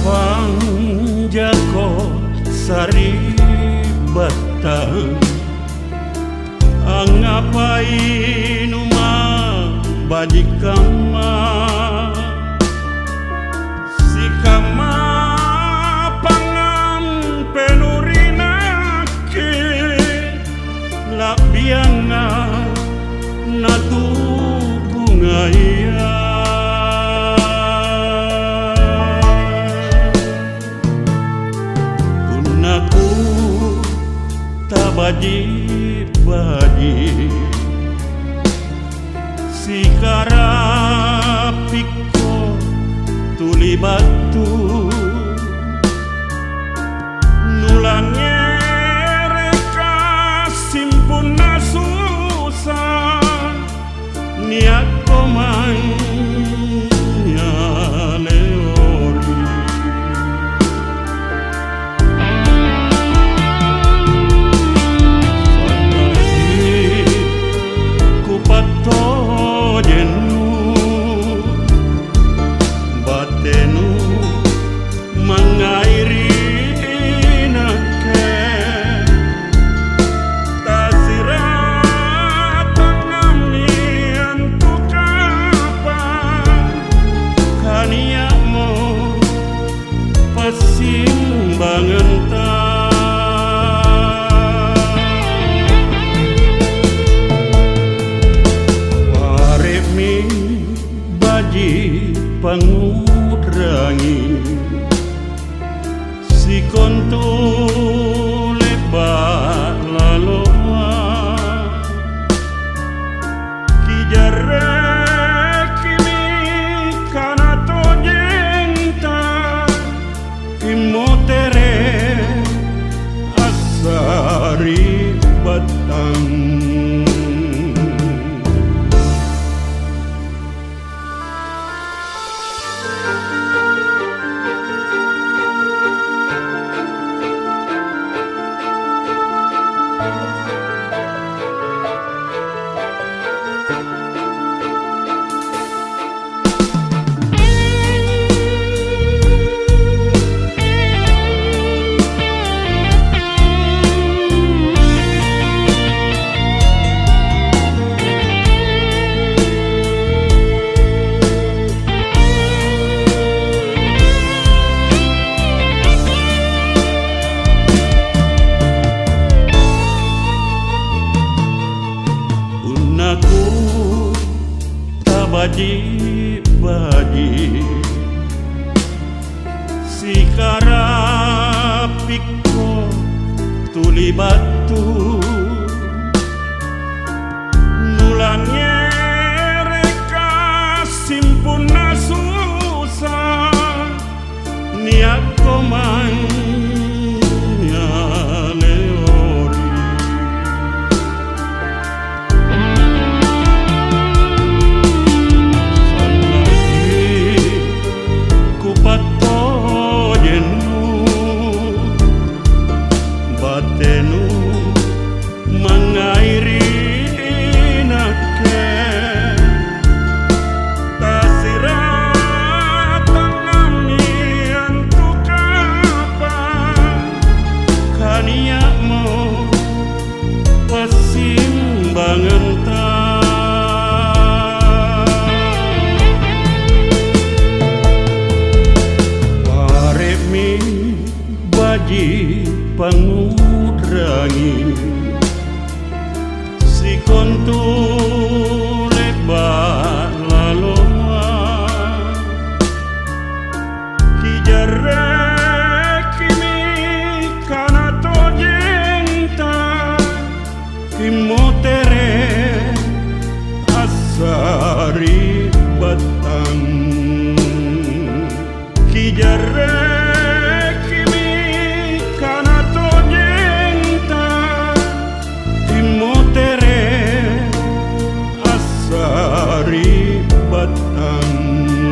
Panjako sari batang angapai numa bajikama sikama pangam penurinake labianga natugungaya baji-baji si karapiko tuli batu nulangnya reka simpuna susah niat komai pangudrangi si kontu lebat laloa kijare kini kana to jenta imotere asari batang baji-baji si karapiko tuli batu nulangnya reka simpuna susah niat komai pangudrangi si kontu lebat laloa kijare kini kana to jenta imotere asari batang kijare batang